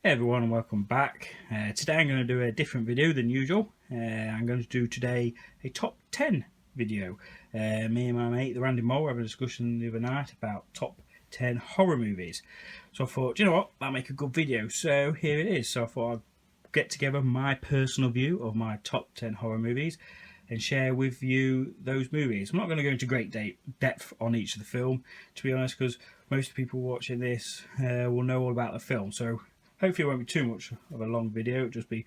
Hey everyone, and welcome back. Today I'm going to do a different video than usual. I'm going to do today a top 10 video. Me and my mate, the Randy Mole, had a discussion the other night about top 10 horror movies. So I thought, you know what, that'll make a good video. So here it is. So I thought I'd get together my personal view of my top 10 horror movies and share with you those movies. I'm not going to go into great depth on each of the film, to be honest, because most people watching this will know all about the film. So hopefully it won't be too much of a long video. It'll just be a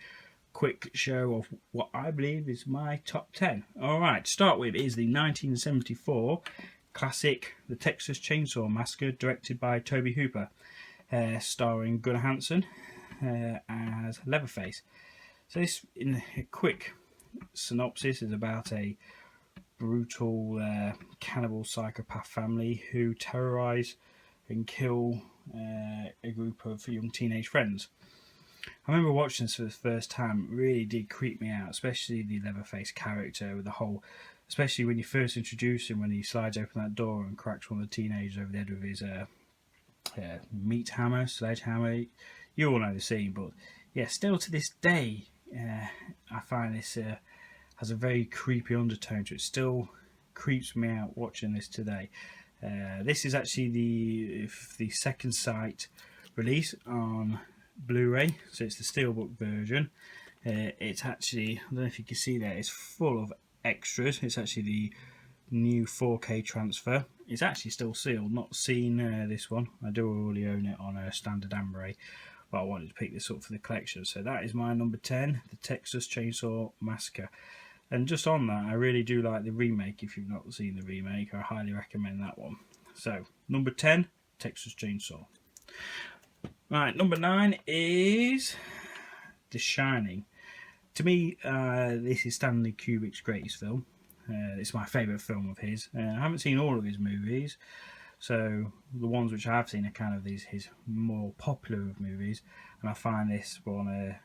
quick show of what I believe is my top 10. Alright, to start with is the 1974 classic The Texas Chainsaw Massacre, directed by Tobe Hooper, starring Gunnar Hansen as Leatherface. So this, in a quick synopsis, is about a brutal cannibal psychopath family who terrorise and kill a group of young teenage friends. I remember watching this for the first time. It really did creep me out, especially the Leatherface character with the whole, especially when you first introduce him, when he slides open that door and cracks one of the teenagers over the head with his meat hammer, sledgehammer. You all know the scene, but yeah, still to this day, I find this has a very creepy undertone to it. Still creeps me out watching this today. This is actually the second sight release on Blu-ray, so it's the steelbook version. It's actually, I don't know if you can see that, it's full of extras. It's actually the new 4K transfer. It's actually still sealed, not seen this one. I do already own it on a standard Blu-ray, but I wanted to pick this up for the collection. So that is my number 10, The Texas Chainsaw Massacre. And just on that, I really do like the remake. If you've not seen the remake, I highly recommend that one. So, number 10, Texas Chainsaw. Right, number 9 is The Shining. To me, this is Stanley Kubrick's greatest film. It's my favourite film of his. I haven't seen all of his movies, so the ones which I have seen are kind of his more popular movies, and I find this one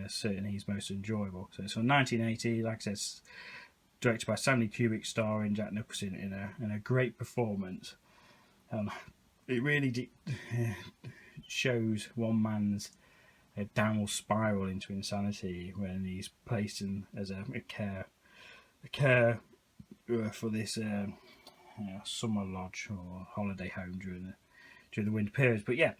certainly his most enjoyable. So it's from 1980, like I said, directed by Stanley Kubrick, starring Jack Nicholson in a great performance. It really shows one man's downward spiral into insanity when he's placed in as a care for this summer lodge or holiday home during the winter periods. But yeah,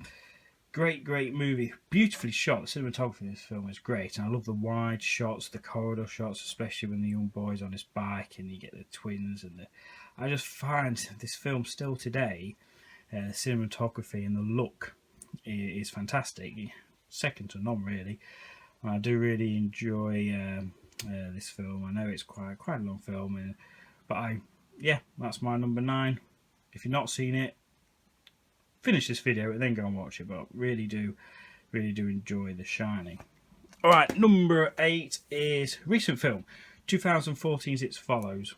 great movie, beautifully shot. The cinematography in this film is great, and I love the wide shots, the corridor shots, especially when the young boy's on his bike and you get the twins. I just find this film still today, the cinematography and the look is fantastic, second to none really. And I do really enjoy this film. I know it's quite a long film, but that's my number 9. If you've not seen it, finish this video and then go and watch it, but really do enjoy The Shining. Alright, number 8 is recent film, 2014's It Follows.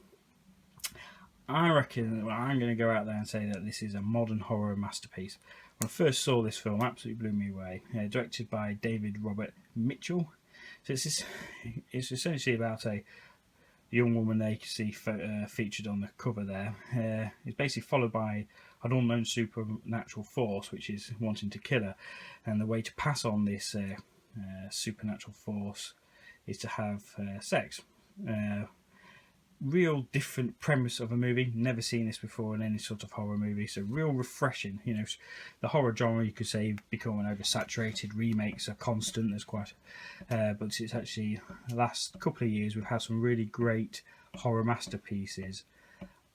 I reckon, I'm going to go out there and say that this is a modern horror masterpiece. When I first saw this film, absolutely blew me away. Directed by David Robert Mitchell. So it's essentially about a young woman they can see featured on the cover there. It's basically followed by an unknown supernatural force which is wanting to kill her, and the way to pass on this supernatural force is to have sex. Real different premise of a movie. Never seen this before in any sort of horror movie, so real refreshing. You know, the horror genre, you could say, becoming oversaturated. Remakes are constant. There's quite, but it's actually the last couple of years we've had some really great horror masterpieces,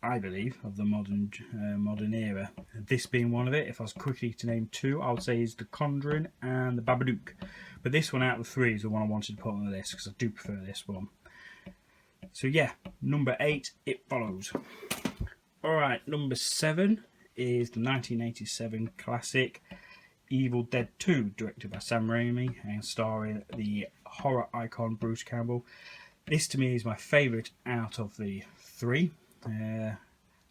I believe, of the modern era. This being one of it. If I was quickly to name 2, I would say is The Conjuring and The Babadook. But this one out of the 3 is the one I wanted to put on the list because I do prefer this one. So yeah, number 8, It Follows. Alright, number 7 is the 1987 classic Evil Dead 2, directed by Sam Raimi and starring the horror icon Bruce Campbell. This to me is my favourite out of the 3. And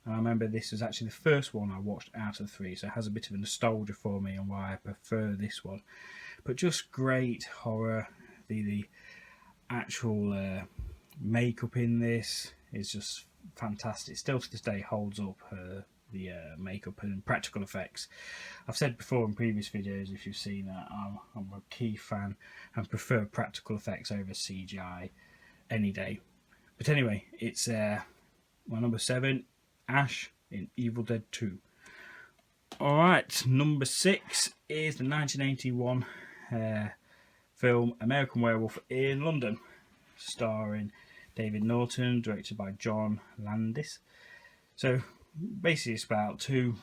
I remember this was actually the first one I watched out of the 3, so it has a bit of a nostalgia for me and why I prefer this one. But just great horror. The actual makeup in this is just fantastic. Still to this day holds up. the makeup and practical effects. I've said before in previous videos, if you've seen that, I'm a key fan and prefer practical effects over CGI any day. But anyway, it's my number 7, Ash in Evil Dead 2. Alright, number 6 is the 1981 film American Werewolf in London, starring David Norton, directed by John Landis. So basically it's about 2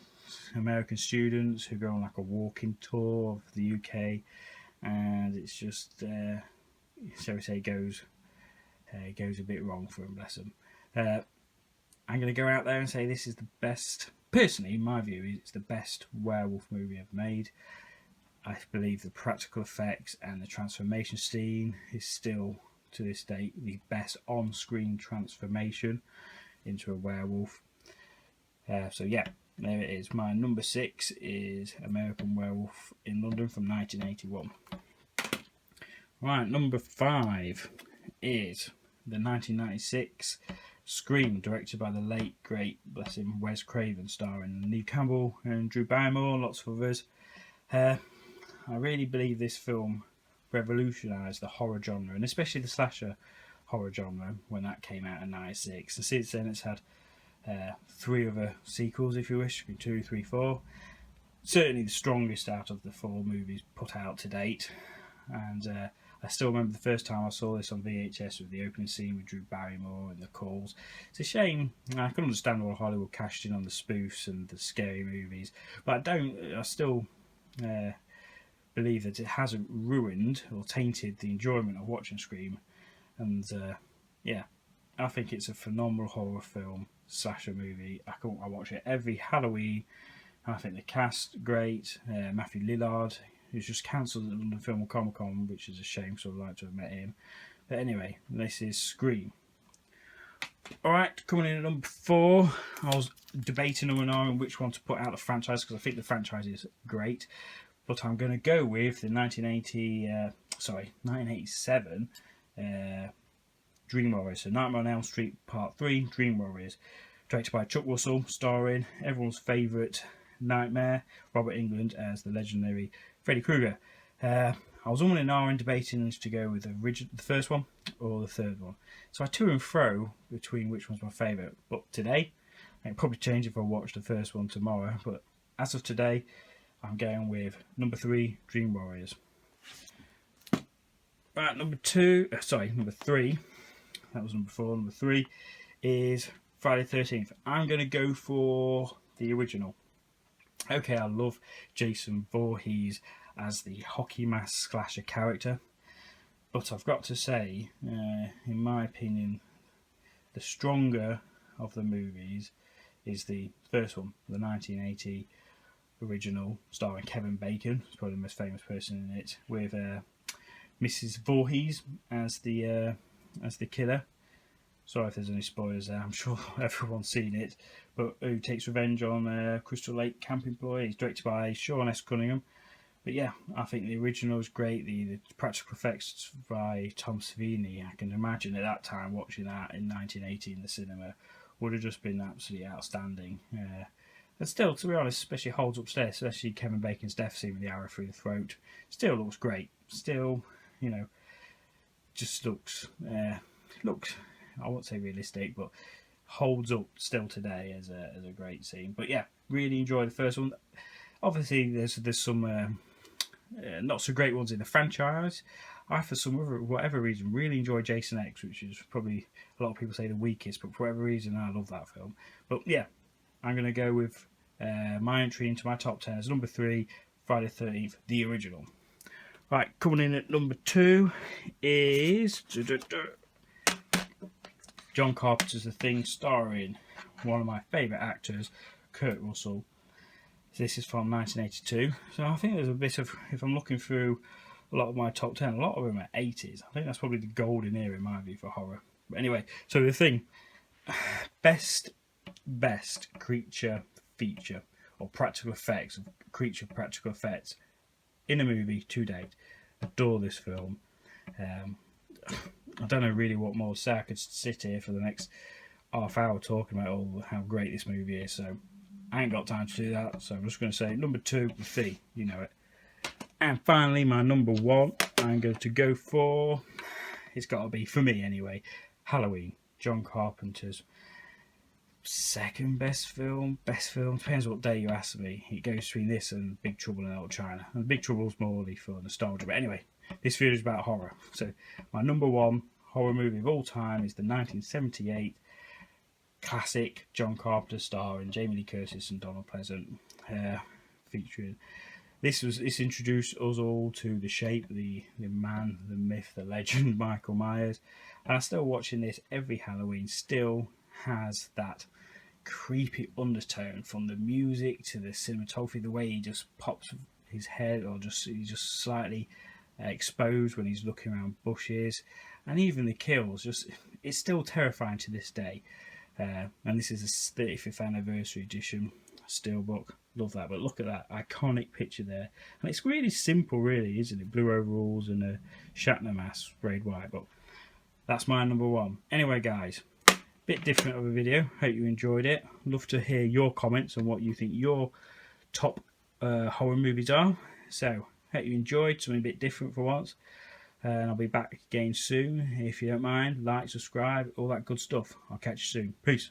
American students who go on like a walking tour of the UK, and it's just shall we say goes a bit wrong for them, bless them. I'm going to go out there and say this is the best, personally in my view, it's the best werewolf movie ever made. I believe the practical effects and the transformation scene is still to this day the best on-screen transformation into a werewolf. So yeah, there it is. My number 6 is American Werewolf in London from 1981. Right, number 5 is the 1996 Scream, directed by the late great, bless him, Wes Craven, starring Neve Campbell and Drew Barrymore and lots of others. I really believe this film revolutionised the horror genre, and especially the slasher horror genre, when that came out in 96. And since then it's had 3 other sequels, if you wish, 2, 3, 4. Certainly the strongest out of the 4 movies put out to date. And I still remember the first time I saw this on VHS with the opening scene with Drew Barrymore and the calls. It's a shame. I can understand why Hollywood cashed in on the spoofs and the scary movies, but I still believe that it hasn't ruined or tainted the enjoyment of watching Scream. And yeah, I think it's a phenomenal horror film, slasher movie. I watch it every Halloween. I think the cast great. Matthew Lillard, who's just cancelled at the London Film and Comic Con, which is a shame, so I'd like to have met him. But anyway, this is Scream. Alright, coming in at number 4, I was debating on which one to put out the franchise, because I think the franchise is great. But I'm going to go with the 1987 Dream Warriors. So Nightmare on Elm Street Part 3, Dream Warriors. Directed by Chuck Russell, starring everyone's favourite Nightmare, Robert Englund as the legendary Freddy Krueger. I was on and ahhing debating to go with the first one or the third one. So I to and fro between which one's my favourite. But today, I can probably change if I watch the first one tomorrow. But as of today, I'm going with number 3, Dream Warriors. Right, number 3. That was number 4. Number 3 is Friday the 13th. I'm going to go for the original. Okay, I love Jason Voorhees as the hockey mask slasher character, but I've got to say, in my opinion, the stronger of the movies is the first one, the 1980 original, starring Kevin Bacon. He's probably the most famous person in it, with Mrs. Voorhees as the killer. Sorry if there's any spoilers there, I'm sure everyone's seen it. But who takes revenge on Crystal Lake camp employees, directed by Sean S. Cunningham. But yeah, I think the original is great. The practical effects by Tom Savini, I can imagine at that time watching that in 1980 in the cinema would have just been absolutely outstanding. And still, to be honest, especially holds up today, especially Kevin Bacon's death scene with the arrow through the throat, still looks great. Still, you know, just looks, I won't say realistic, but holds up still today as a great scene. But yeah, really enjoy the first one. Obviously, there's some not so great ones in the franchise. I, for whatever reason, really enjoy Jason X, which is probably a lot of people say the weakest, but for whatever reason, I love that film. But yeah, I'm going to go with my entry into my top 10 as number 3, Friday the 13th, the original. Right, coming in at number 2 is John Carpenter's The Thing, starring one of my favourite actors, Kurt Russell. This is from 1982. So I think there's a bit of, if I'm looking through a lot of my top 10, a lot of them are 80s. I think that's probably the golden era in my view for horror. But anyway, so The Thing, best creature feature or practical effects, creature practical effects in a movie to date. Adore this film. I don't know really what more to say. I could sit here for the next half hour talking about how great this movie is. So I ain't got time to do that, so I'm just going to say number 2, The Thing, you know it. And finally, my number 1, I'm going to go for, it's got to be, for me anyway, Halloween, John Carpenter's second best film, depends what day you ask me. It goes between this and Big Trouble in Little China, and Big Trouble's more for nostalgia, but anyway, this video is about horror. So my number 1 horror movie of all time is the 1978 classic John Carpenter starring Jamie Lee Curtis and Donald Pleasant, featuring this introduced us all to the shape, the man, the myth, the legend, Michael Myers. And I'm still watching this every Halloween, still has that creepy undertone, from the music to the cinematography, the way he just pops his head, or he's just slightly exposed when he's looking around bushes, and even the kills, it's still terrifying to this day. And this is a 35th anniversary edition steelbook. Love that. But look at that iconic picture there, and it's really simple, really, isn't it? Blue overalls and a Shatner mask sprayed white. But that's my number 1. Anyway, guys, bit different of a video. Hope you enjoyed it. Love to hear your comments on what you think your top horror movies are. So hope you enjoyed something a bit different for once, and I'll be back again soon. If you don't mind, like, subscribe, all that good stuff. I'll catch you soon. Peace.